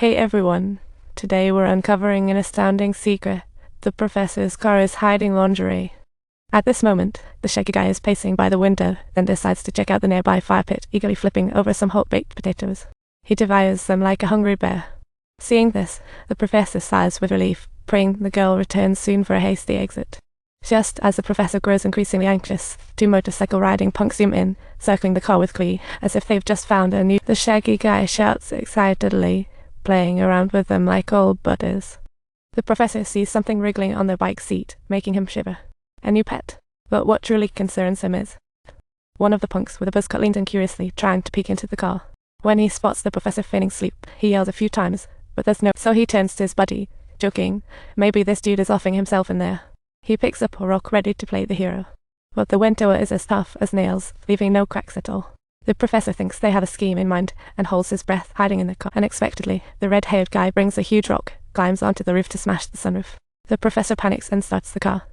Hey everyone, today we're uncovering an astounding secret. The professor's car is hiding lingerie. At this moment, the shaggy guy is pacing by the window, then decides to check out the nearby fire pit, eagerly flipping over some hot-baked potatoes. He devours them like a hungry bear. Seeing this, the professor sighs with relief, praying the girl returns soon for a hasty exit. Just as the professor grows increasingly anxious, two motorcycle-riding punks zoom in, circling the car with glee, as if they've just found a new... The shaggy guy shouts excitedly, playing around with them like old buddies. The professor sees something wriggling on their bike seat, making him shiver. A new pet. But what truly concerns him is... One of the punks with a buzz cut leans in curiously, trying to peek into the car. When he spots the professor feigning sleep, he yells a few times, but there's no... So he turns to his buddy, joking, maybe this dude is offing himself in there. He picks up a rock ready to play the hero. But the window is as tough as nails, leaving no cracks at all. The professor thinks they have a scheme in mind and holds his breath, hiding in the car. Unexpectedly, the red-haired guy brings a huge rock, climbs onto the roof to smash the sunroof. The professor panics and starts the car.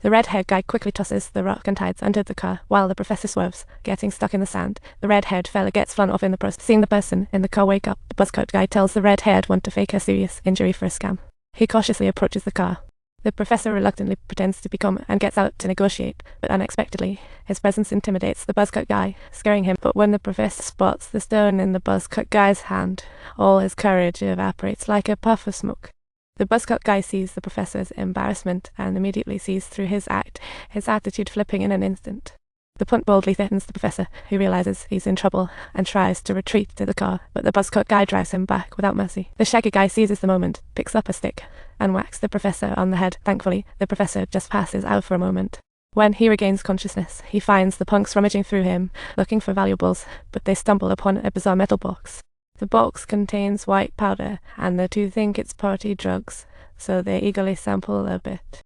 The red-haired guy quickly tosses the rock and hides under the car, while the professor swerves, getting stuck in the sand. The red-haired fella gets flung off in the process. Seeing the person in the car wake up, the buzzcut guy tells the red-haired one to fake a serious injury for a scam. He cautiously approaches the car. The professor reluctantly pretends to be calm and gets out to negotiate, but unexpectedly, his presence intimidates the buzzcut guy, scaring him. But when the professor spots the stone in the buzzcut guy's hand, all his courage evaporates like a puff of smoke. The buzzcut guy sees the professor's embarrassment and immediately sees through his attitude flipping in an instant. The punk boldly threatens the professor, who realizes he's in trouble and tries to retreat to the car, but the buzzcut guy drives him back without mercy. The shaggy guy seizes the moment, picks up a stick, and whacks the professor on the head. Thankfully, the professor just passes out for a moment. When he regains consciousness, he finds the punks rummaging through him, looking for valuables, but they stumble upon a bizarre metal box. The box contains white powder, and the two think it's party drugs, so they eagerly sample a bit.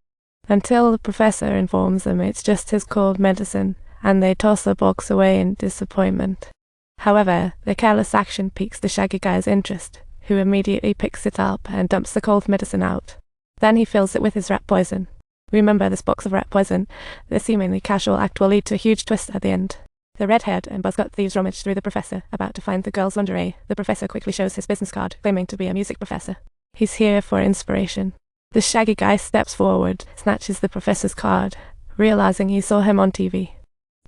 Until the professor informs them it's just his cold medicine, and they toss the box away in disappointment. However, the careless action piques the shaggy guy's interest, who immediately picks it up and dumps the cold medicine out. Then he fills it with his rat poison. Remember this box of rat poison. The seemingly casual act will lead to a huge twist at the end. The red-haired and buzzcut thieves rummage through the professor, about to find the girl's lingerie. The professor quickly shows his business card, claiming to be a music professor. He's here for inspiration. The shaggy guy steps forward, snatches the professor's card, realizing he saw him on TV.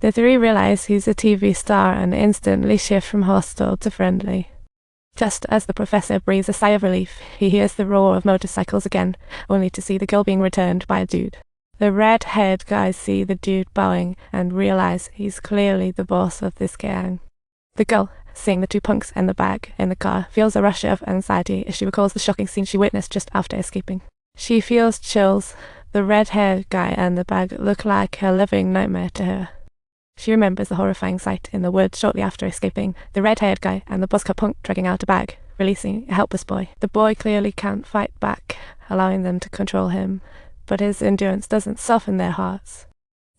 The three realize he's a TV star and instantly shift from hostile to friendly. Just as the professor breathes a sigh of relief, he hears the roar of motorcycles again, only to see the girl being returned by a dude. The red-haired guys see the dude bowing and realize he's clearly the boss of this gang. The girl, seeing the two punks and the bag in the car, feels a rush of anxiety as she recalls the shocking scene she witnessed just after escaping. She feels chills. The red-haired guy and the bag look like a living nightmare to her. She remembers the horrifying sight in the woods shortly after escaping, the red-haired guy and the buzzcut punk dragging out a bag, releasing a helpless boy. The boy clearly can't fight back, allowing them to control him, but his endurance doesn't soften their hearts.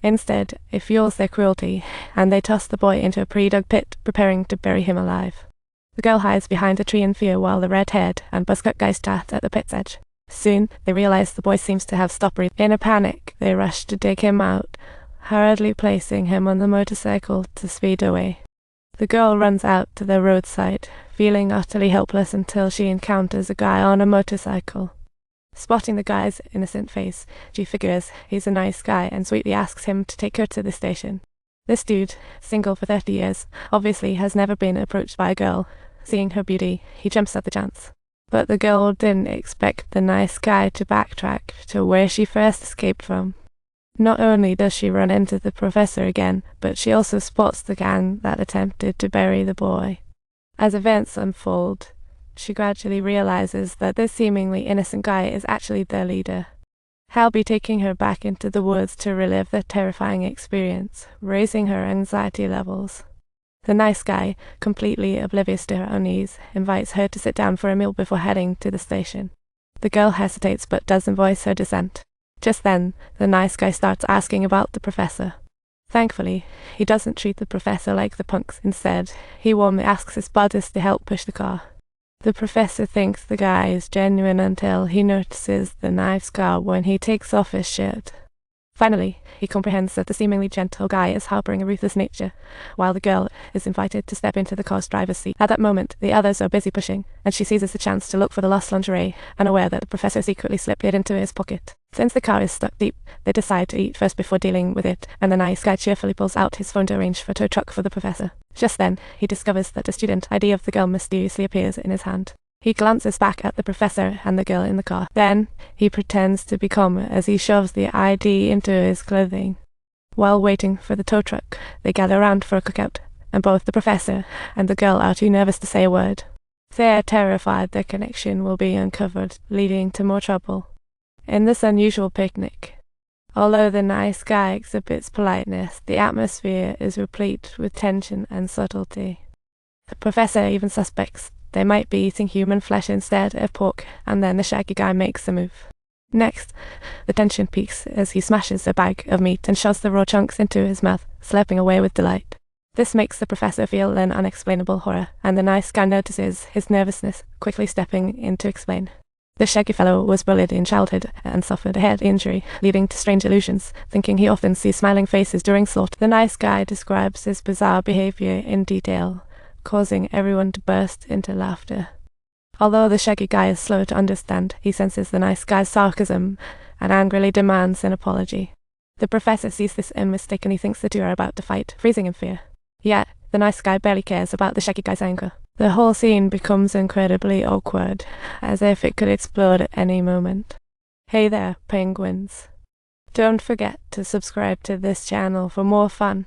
Instead, it fuels their cruelty, and they toss the boy into a pre-dug pit, preparing to bury him alive. The girl hides behind a tree in fear while the red-haired and buzzcut guys chat at the pit's edge. Soon, they realize the boy seems to have stopped breathing. In a panic, they rush to dig him out, hurriedly placing him on the motorcycle to speed away. The girl runs out to the roadside, feeling utterly helpless until she encounters a guy on a motorcycle. Spotting the guy's innocent face, she figures he's a nice guy and sweetly asks him to take her to the station. This dude, single for 30 years, obviously has never been approached by a girl. Seeing her beauty, he jumps at the chance. But the girl didn't expect the nice guy to backtrack to where she first escaped from. Not only does she run into the professor again, but she also spots the gang that attempted to bury the boy. As events unfold, she gradually realizes that this seemingly innocent guy is actually their leader. He'll be taking her back into the woods to relive the terrifying experience, raising her anxiety levels. The nice guy, completely oblivious to her unease, invites her to sit down for a meal before heading to the station. The girl hesitates but doesn't voice her dissent. Just then, the nice guy starts asking about the professor. Thankfully, he doesn't treat the professor like the punks. Instead, he warmly asks his buddies to help push the car. The professor thinks the guy is genuine until he notices the nice guy when he takes off his shirt. Finally, he comprehends that the seemingly gentle guy is harboring a ruthless nature, while the girl is invited to step into the car's driver's seat. At that moment, the others are busy pushing, and she seizes the chance to look for the lost lingerie, unaware that the professor secretly slipped it into his pocket. Since the car is stuck deep, they decide to eat first before dealing with it, and the nice guy cheerfully pulls out his phone to arrange for a tow truck for the professor. Just then, he discovers that the student ID of the girl mysteriously appears in his hand. He glances back at the professor and the girl in the car. Then, he pretends to be calm as he shoves the ID into his clothing. While waiting for the tow truck, they gather around for a cookout, and both the professor and the girl are too nervous to say a word. They are terrified their connection will be uncovered, leading to more trouble. In this unusual picnic, although the nice guy exhibits politeness, the atmosphere is replete with tension and subtlety. The professor even suspects they might be eating human flesh instead of pork, and then the shaggy guy makes a move. Next, the tension peaks as he smashes a bag of meat and shoves the raw chunks into his mouth, slurping away with delight. This makes the professor feel an unexplainable horror, and the nice guy notices his nervousness, quickly stepping in to explain. The shaggy fellow was bullied in childhood and suffered a head injury, leading to strange illusions, thinking he often sees smiling faces during slaughter. The nice guy describes his bizarre behavior in detail, causing everyone to burst into laughter. Although the shaggy guy is slow to understand, he senses the nice guy's sarcasm and angrily demands an apology. The professor sees this and mistakenly thinks the two are about to fight, freezing in fear. Yet, the nice guy barely cares about the shaggy guy's anger. The whole scene becomes incredibly awkward, as if it could explode at any moment. Hey there, penguins. Don't forget to subscribe to this channel for more fun.